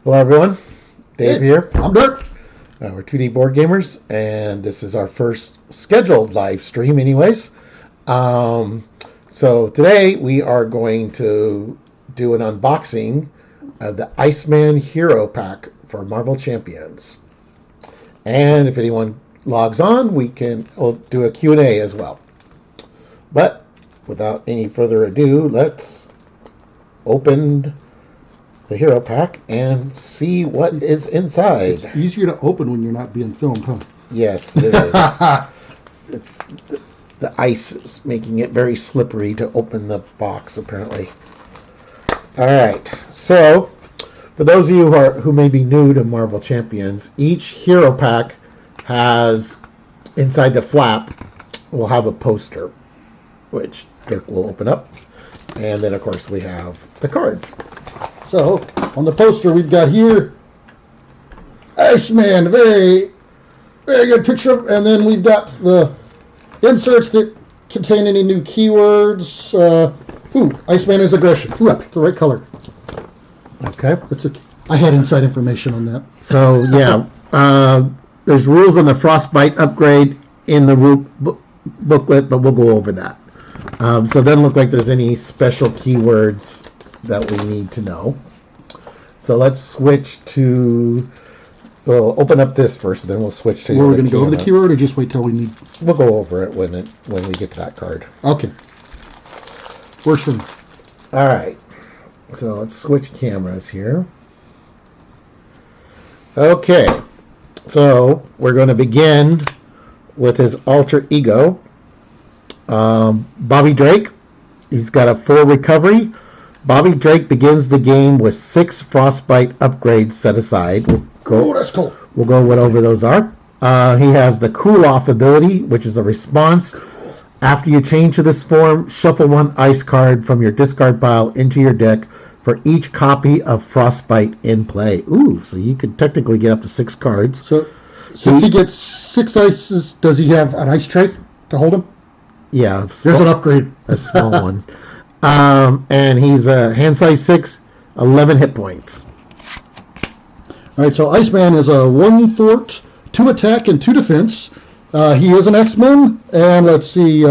Hello, everyone. Dave here. I'm Dirk. We're 2D board gamers, and this is our first scheduled live stream, anyways. So today we are going to do an unboxing of the Iceman Hero Pack for Marvel Champions. And if anyone logs on, we'll do a Q&A as well. But without any further ado, let's open the Hero Pack and see what is inside. It's easier to open when you're not being filmed, huh? Yes, it is. It's the ice is making it very slippery to open the box, apparently. All right. So, for those of you who may be new to Marvel Champions, each Hero Pack has, inside the flap, will have a poster, which Dirk will open up. And then, of course, we have the cards. So, on the poster we've got here, Iceman, very, very good picture. And then we've got the inserts that contain any new keywords. Iceman is aggression. I picked the right color. Okay. I had inside information on that. So, yeah, there's rules on the Frostbite upgrade in the booklet, but we'll go over that. So it doesn't look like there's any special keywords that we need to know. So let's switch to, we'll open up this first, and then we'll switch to. We're going to go over the keyword, or just wait till we need. We'll go over it when we get to that card. Okay. Works for me. All right. So let's switch cameras here. Okay. So we're going to begin with his alter ego, Bobby Drake. He's got a 4 recovery. Bobby Drake begins the game with 6 Frostbite upgrades set aside. That's cool. We'll go what over those are. He has the Cool Off ability, which is a response. After you change to this form, shuffle 1 ice card from your discard pile into your deck for each copy of Frostbite in play. Ooh, so you could technically get up to 6 cards. So, since he gets 6 ices, does he have an ice tray to hold him? Yeah. There's an upgrade. A small one. And he's hand size 6, 11 hit points. All right, so Iceman is a 1 thwart, 2 attack, and 2 defense. He is an X-Men, and let's see,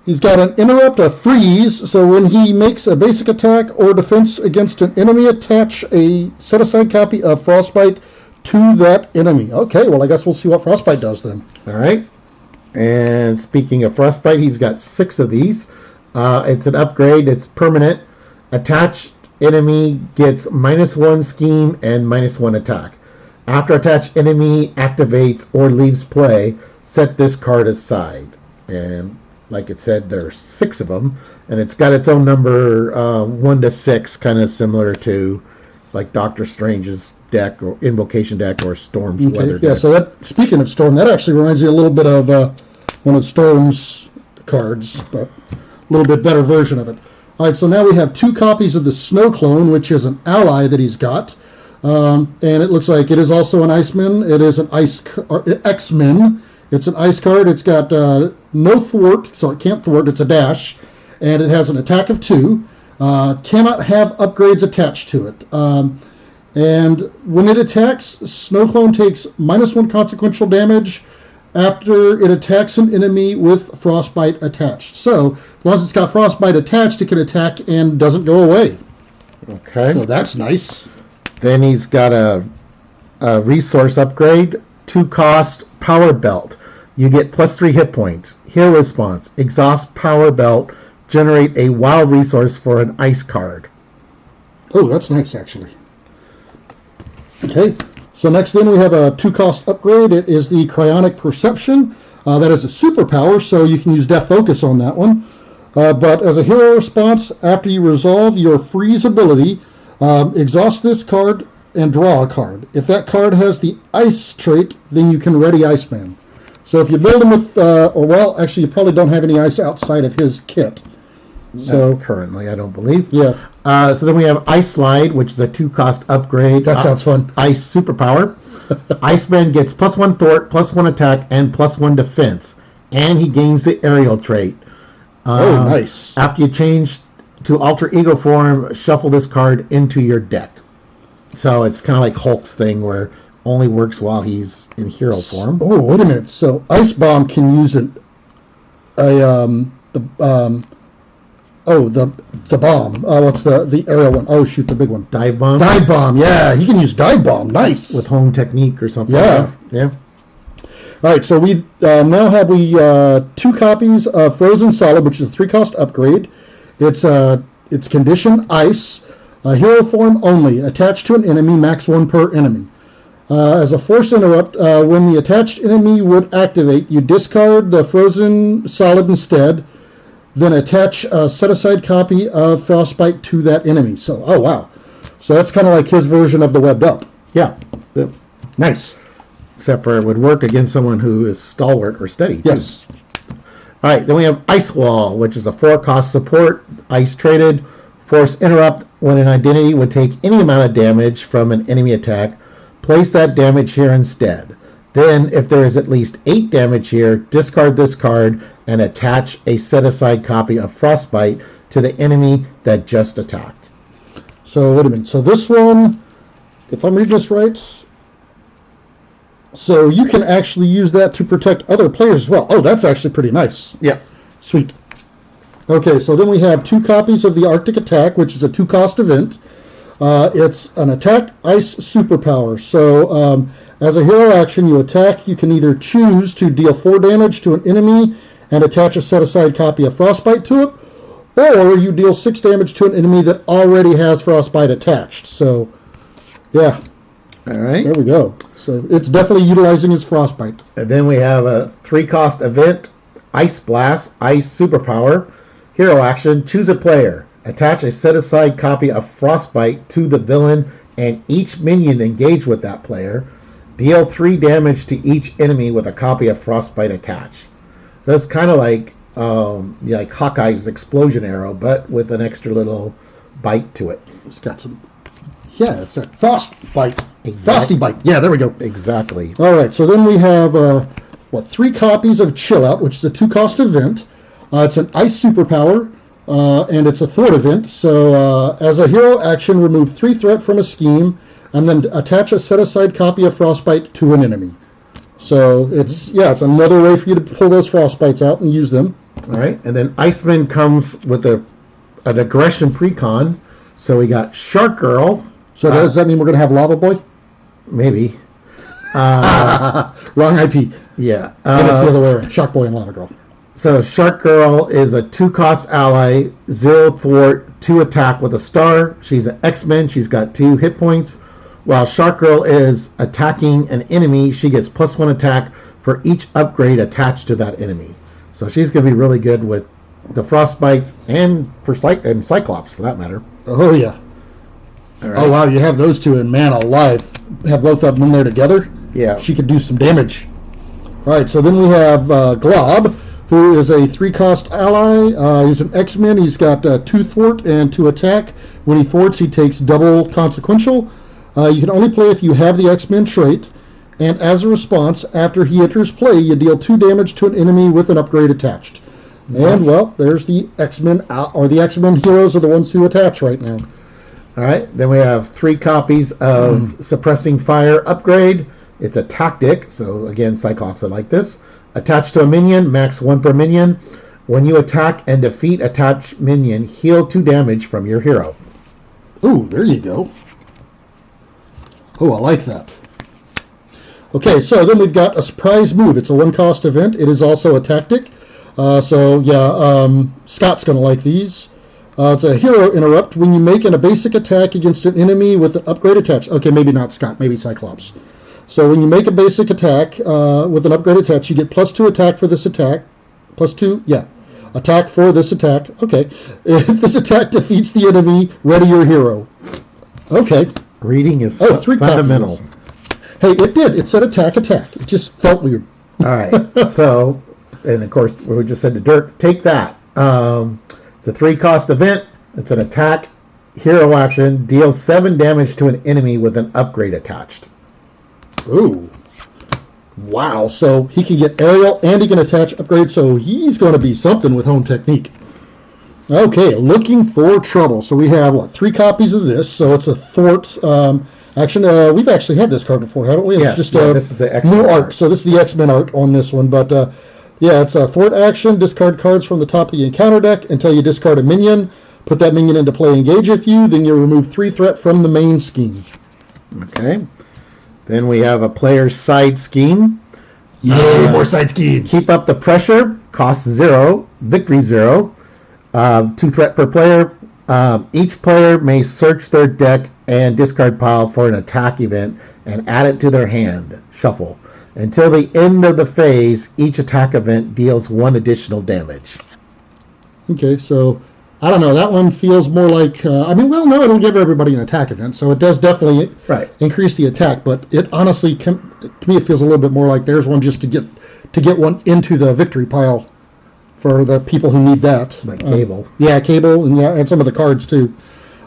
he's got an interrupt, a freeze, so when he makes a basic attack or defense against an enemy, attach a set-aside copy of Frostbite to that enemy. Okay, well, I guess we'll see what Frostbite does then. All right. And speaking of Frostbite, he's got 6 of these. It's an upgrade. It's permanent. Attached enemy gets -1 scheme and -1 attack. After attached enemy activates or leaves play, set this card aside. And like it said, there's 6 of them, and it's got its own number, 1 to 6, kind of similar to like Doctor Strange's deck or Invocation deck or Storm's weather deck. Yeah, so that, speaking of Storm, that actually reminds me a little bit of one of Storm's cards, but a little bit better version of it. All right, so now we have 2 copies of the Snow Clone, which is an ally that he's got. And it looks like it is also an Iceman. It is an X-Men. It's an ice card. It's got no thwart, so it can't thwart. It's a dash. And it has an attack of 2. Cannot have upgrades attached to it. And when it attacks, Snow Clone takes -1 consequential damage after it attacks an enemy with Frostbite attached. So, as long as it's got Frostbite attached, it can attack and doesn't go away. Okay. So that's nice. Then he's got a resource upgrade, 2 cost Power Belt. You get +3 hit points. Hero response, exhaust Power Belt, generate a wild resource for an ice card. Oh, that's nice, actually. Okay, so next then we have a 2 cost upgrade. It is the Cryonic Perception. That is a superpower, so you can use Death Focus on that one. But as a hero response, after you resolve your freeze ability, exhaust this card and draw a card. If that card has the ice trait, then you can ready Iceman. So if you build him with, well, actually you probably don't have any ice outside of his kit. So not currently, I don't believe. Yeah. So then we have Ice Slide, which is a 2 cost upgrade. That sounds fun. Ice superpower. Iceman gets +1 thwart, +1 attack, and +1 defense. And he gains the aerial trait. Nice. After you change to alter ego form, shuffle this card into your deck. So it's kind of like Hulk's thing where only works while he's in hero form. Oh, wait a minute. So Ice Bomb can use the bomb. What's the aerial one? Oh, shoot, the big one. Dive bomb. Dive Bomb. Yeah, he can use Dive Bomb. Nice. With home technique or something. Yeah. Yeah. All right, so we now have 2 copies of Frozen Solid, which is a 3-cost upgrade. It's condition Ice, hero form only, attached to an enemy, max 1 per enemy. As a forced interrupt, when the attached enemy would activate, you discard the Frozen Solid instead, then attach a set-aside copy of Frostbite to that enemy. So, oh wow. So that's kind of like his version of the Webbed Up. Yeah. Nice. Except for it would work against someone who is stalwart or steady. Yes. All right, then we have Ice Wall, which is a 4-cost support, ice traded, force interrupt when an identity would take any amount of damage from an enemy attack. Place that damage here instead. Then, if there is at least 8 damage here, discard this card and attach a set-aside copy of Frostbite to the enemy that just attacked. So, wait a minute. So this one, if I'm reading this right, so you can actually use that to protect other players as well. Oh, that's actually pretty nice. Yeah. Sweet. Okay, so then we have 2 copies of the Arctic Attack, which is a 2-cost event. It's an attack ice superpower. So as a hero action, you attack. You can either choose to deal 4 damage to an enemy and attach a set-aside copy of Frostbite to it, or you deal 6 damage to an enemy that already has Frostbite attached. So, yeah. All right. There we go. So it's definitely utilizing his Frostbite. And then we have a 3-cost event, Ice Blast, Ice Superpower. Hero action, choose a player. Attach a set-aside copy of Frostbite to the villain and each minion engaged with that player. Deal 3 damage to each enemy with a copy of Frostbite attached. So it's kind of like Hawkeye's explosion arrow, but with an extra little bite to it. It's got some... Yeah, it's a Frostbite. Exactly. Frosty Bite. Yeah, there we go. Exactly. All right, so then we have 3 copies of Chill Out, which is a 2-cost event. It's an ice superpower, and it's a thwart event. So as a hero action, remove 3 threat from a scheme, and then attach a set-aside copy of Frostbite to an enemy. So it's another way for you to pull those Frostbites out and use them. All right, and then Iceman comes with an aggression precon. So we got Shark Girl. So does that mean we're going to have Lava Boy? Maybe. Wrong IP. Yeah. And it's the other way around. Shark Boy and Lava Girl. So Shark Girl is a 2-cost ally, 0 thwart, 2 attack with a star. She's an X-Men. She's got 2 hit points. While Shark Girl is attacking an enemy, she gets +1 attack for each upgrade attached to that enemy. So she's going to be really good with the Frostbites and Cyclops, for that matter. Oh, yeah. Right. Oh, wow, you have those 2, and man alive. Have both of them in there together? Yeah. She could do some damage. All right, so then we have Glob, who is a 3-cost ally. He's an X-Men. He's got 2 thwart and 2 attack. When he thwarts, he takes double consequential. You can only play if you have the X-Men trait. And as a response, after he enters play, you deal 2 damage to an enemy with an upgrade attached. And, well, there's the X-Men, or the X-Men heroes are the ones who attach right now. All right, then we have 3 copies of Suppressing Fire upgrade. It's a tactic, so again, Cyclops are like this. Attached to a minion, max 1 per minion. When you attack and defeat attached minion, heal 2 damage from your hero. Ooh, there you go. Oh, I like that. Okay, so then we've got a surprise move. It's a 1-cost event. It is also a tactic. Scott's going to like these. It's a hero interrupt. When you make a basic attack against an enemy with an upgrade attached. Okay, maybe not Scott, maybe Cyclops. So when you make a basic attack with an upgrade attached, you get +2 attack for this attack. +2, yeah. Attack for this attack. Okay. If this attack defeats the enemy, ready your hero. Okay. Reading is 3 fundamental. copies. Hey, it did. It said attack. It just felt weird. All right. So, and of course, we just said to Dirk, take that. It's a 3-cost event. It's an attack. Hero action. Deals 7 damage to an enemy with an upgrade attached. Ooh. Wow. So he can get aerial and he can attach upgrade. So he's going to be something with home technique. Okay. Looking for trouble. So we have, 3 copies of this. So it's a thwart. action. We've actually had this card before, haven't we? It's Yes, just this is the X-Men new art. art. So this is the X-Men art on this one. But yeah, it's a thwart action. Discard cards from the top of the encounter deck until you discard a minion. Put that minion into play, engage with you. Then you remove 3 threat from the main scheme. Okay. Then we have a player's side scheme. Yay, more side schemes. Keep up the pressure. Cost 0. Victory 0. 2 threat per player. Each player may search their deck and discard pile for an attack event and add it to their hand. Shuffle. Until the end of the phase, each attack event deals 1 additional damage. Okay, so I don't know. That one feels more like, no, it'll give everybody an attack event, so it does definitely increase the attack. But it honestly, to me, it feels a little bit more like there's one just to get one into the victory pile for the people who need that. Like Cable. Cable, and some of the cards too.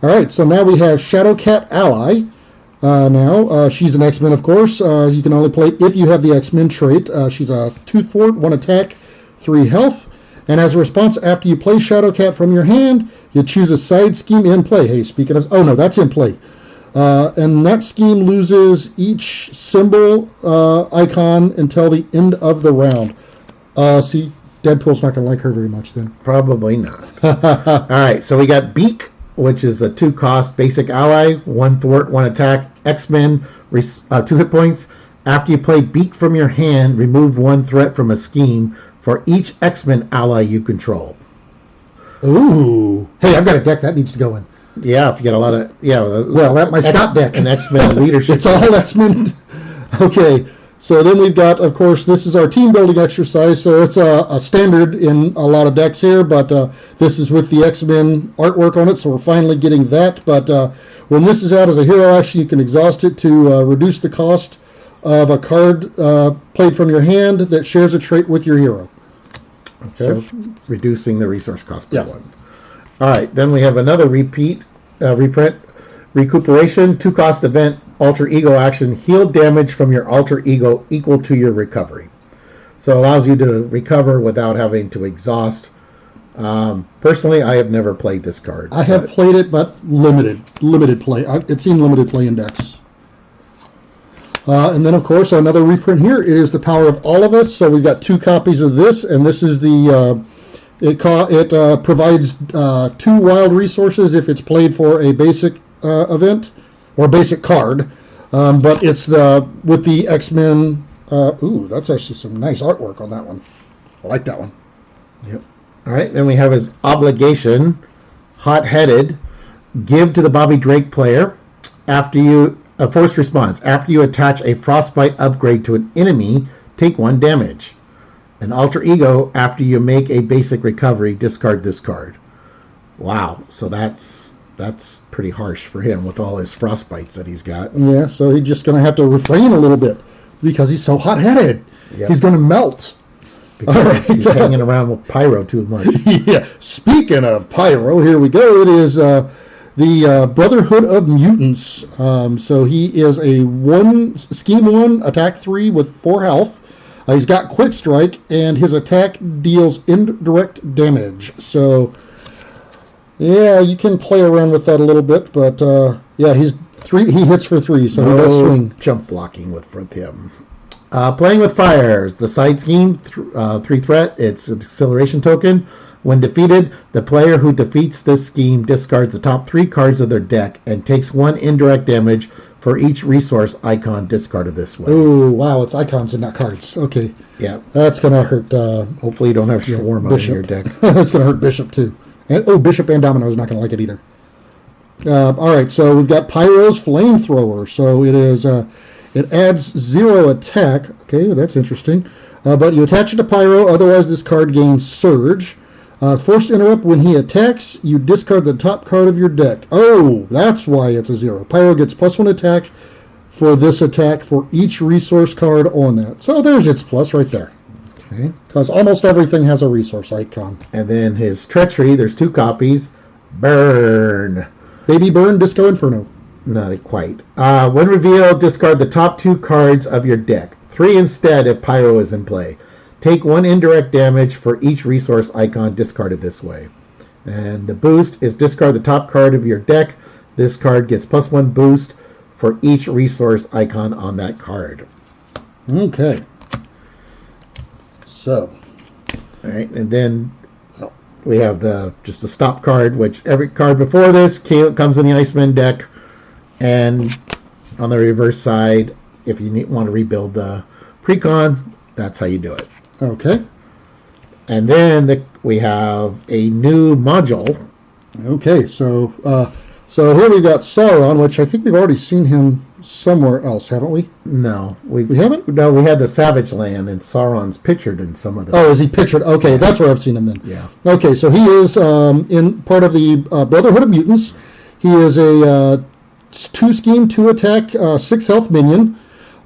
All right, so now we have Shadowcat Ally. She's an X-Men, of course. You can only play if you have the X-Men trait. She's a 2 thwart, 1 attack, 3 health. And as a response, after you play Shadowcat from your hand, you choose a side scheme in play. Hey, speaking of... Oh, no, that's in play. And that scheme loses each symbol icon until the end of the round. See, Deadpool's not going to like her very much then. Probably not. All right, so we got Beak, which is a 2-cost basic ally, 1 thwart, 1 attack, X-Men, 2 hit points. After you play Beak from your hand, remove 1 threat from a scheme for each X-Men ally you control. Ooh. Hey, I've got a deck that needs to go in. Yeah, if you get a lot of... Well, that's my Scott deck. An X-Men leadership. It's all X-Men. Okay, so then we've got, of course, this is our team building exercise. So it's a standard in a lot of decks here, but this is with the X-Men artwork on it, so we're finally getting that. But when this is out as a hero action, you can exhaust it to reduce the cost of a card played from your hand that shares a trait with your hero. Okay, so, reducing the resource cost by 1. All right, then we have another reprint. Recuperation, 2-cost event, alter ego action, heal damage from your alter ego equal to your recovery. So it allows you to recover without having to exhaust. Personally, I have never played this card. I have played it, but limited play. It's seen limited play in decks. And then, of course, another reprint here is The Power of All of Us. So we've got 2 copies of this, and this is the... It provides 2 wild resources if it's played for a basic event or basic card. But it's with the X-Men. That's actually some nice artwork on that one. I like that one. Yep. All right. Then we have his obligation, hot-headed, give to the Bobby Drake player after you a forced response. After you attach a frostbite upgrade to an enemy, take 1 damage. An alter ego, after you make a basic recovery, discard this card. Wow, so that's pretty harsh for him with all his frostbites that he's got. Yeah, so he's just going to have to refrain a little bit because he's so hot-headed. Yep. He's going to melt. Because he's hanging around with Pyro too much. Yeah, speaking of Pyro, here we go. It is the Brotherhood of Mutants. So he is a scheme 1, attack 3 with 4 health. He's got Quick Strike, and his attack deals indirect damage. So, yeah, you can play around with that a little bit, but yeah, he hits for 3, so he does swing. Jump blocking with him. Playing with Fires, the side scheme, 3 threat. It's an acceleration token. When defeated, the player who defeats this scheme discards the top 3 cards of their deck and takes 1 indirect damage for each resource icon discarded this way. Oh, wow, it's icons and not cards. Okay. Yeah. That's going to hurt... hopefully you don't have Shawarma in your deck. That's going to hurt Bishop, too. And Bishop and Domino's not going to like it either. All right, so we've got Pyro's Flamethrower. So it is... it adds 0 attack. Okay, well, that's interesting. But you attach it to Pyro, otherwise this card gains Surge. Forced to interrupt when he attacks, you discard the top card of your deck. Oh, that's why it's a 0. Pyro gets +1 attack for this attack for each resource card on that. So there's its plus right there. Okay. Because almost everything has a resource icon. And then his Treachery, there's 2 copies. Burn. Baby Burn, Disco Inferno. Not quite. When revealed, discard the top 2 cards of your deck. 3 instead if Pyro is in play. Take 1 indirect damage for each resource icon discarded this way. And the boost is discard the top card of your deck. This card gets +1 boost for each resource icon on that card. Okay. So. All right, and then we have just the stop card, which every card before this comes in the Iceman deck, and on the reverse side, if you want to rebuild the precon, that's how you do it. Okay. And then we have a new module. Okay, so here we've got Sauron, which I think we've already seen him somewhere else, haven't we? No, we haven't. No, we had the Savage Land, and Sauron's pictured in some of the. Oh, is he pictured? Okay, that's where I've seen him then. Yeah. Okay, so he is in part of the Brotherhood of Mutants. He is a 2 scheme, 2 attack, 6 health minion.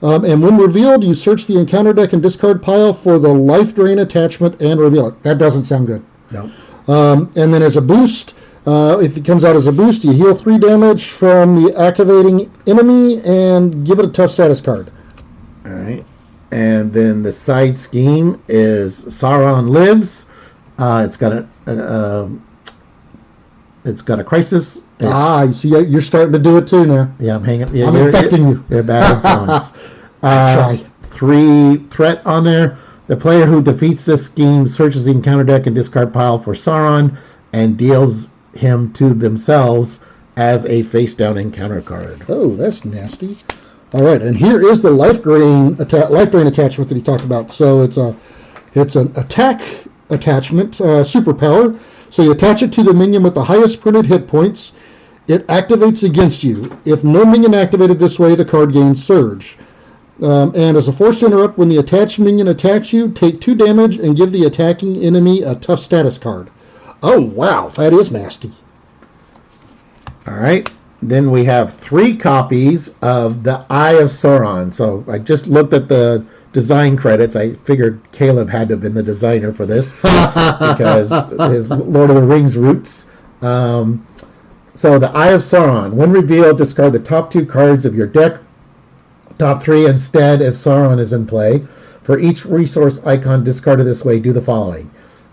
And when revealed, you search the encounter deck and discard pile for the life drain attachment and reveal it. That doesn't sound good. No. And then as a boost, if it comes out as a boost, you heal 3 damage from the activating enemy and give it a tough status card. All right. And then the side scheme is Sauron Lives. It's got a crisis. You see, you're starting to do it too now. Yeah, I'm hanging. Yeah, I'm infecting you. They're bad influence. Try. 3 threat on there. The player who defeats this scheme searches the encounter deck and discard pile for Sauron and deals him to themselves as a face-down encounter card. Oh, that's nasty. All right, and here is the life drain attachment that he talked about. So it's an attack attachment, superpower. So you attach it to the minion with the highest printed hit points. It activates against you. If no minion activated this way, the card gains surge. And as a forced interrupt, when the attached minion attacks you, take 2 damage and give the attacking enemy a tough status card. Oh, wow, that is nasty. All right. Then we have 3 copies of the Eye of Sauron. So I just looked at the design credits. I figured Caleb had to have been the designer for this because his Lord of the Rings roots. So the Eye of Sauron. When revealed, discard the top 2 cards of your deck. Top 3 instead if Sauron is in play. For each resource icon discarded this way, do the following.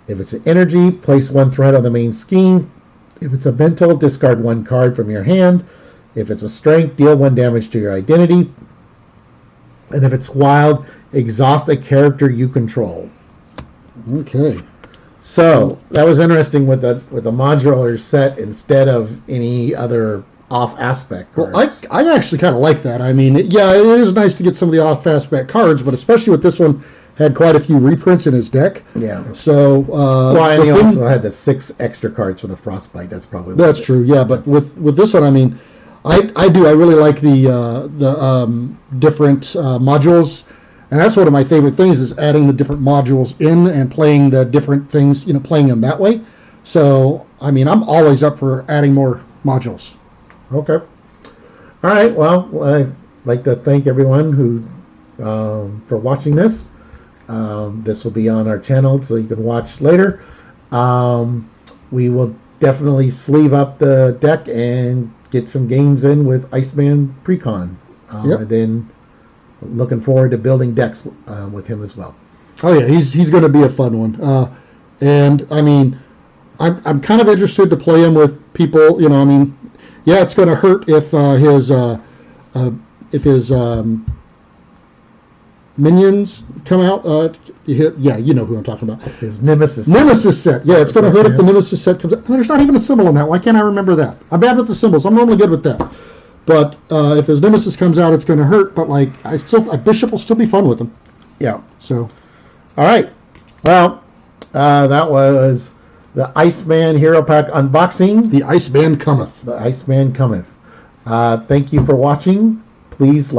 If it's an energy, place 1 threat on the main scheme. If it's a mental, discard 1 card from your hand. If it's a strength, deal 1 damage to your identity. And if it's wild, exhaust a character you control. Okay. So that was interesting with the modular set instead of any other off aspect cards. Well, I actually kind of like that. I mean, it is nice to get some of the off aspect cards, but especially with this one, had quite a few reprints in his deck. Yeah. So, and he also had the 6 extra cards for the Frostbite. That's probably that's true. Yeah, but with this one, I mean, I really like the different modules, and that's one of my favorite things is adding the different modules in and playing the different things, playing them that way. So, I mean, I'm always up for adding more modules. Okay. All right. Well, I'd like to thank everyone who for watching this. This will be on our channel, so you can watch later. We will definitely sleeve up the deck and get some games in with Iceman Precon. Yep. And then looking forward to building decks with him as well. Oh yeah, he's going to be a fun one. And I mean, I'm kind of interested to play him with people. I mean, yeah, it's going to hurt if his minions come out. Yeah, you know who I'm talking about. His Nemesis set. Yeah, it's going to hurt if the Nemesis set comes out. There's not even a symbol on that. Why can't I remember that? I'm bad with the symbols. I'm normally good with that. But if his Nemesis comes out, it's going to hurt. But like, a Bishop will still be fun with him. Yeah. So. All right. Well, that was the Iceman Hero Pack unboxing. The Iceman cometh. The Iceman cometh. Thank you for watching. Please like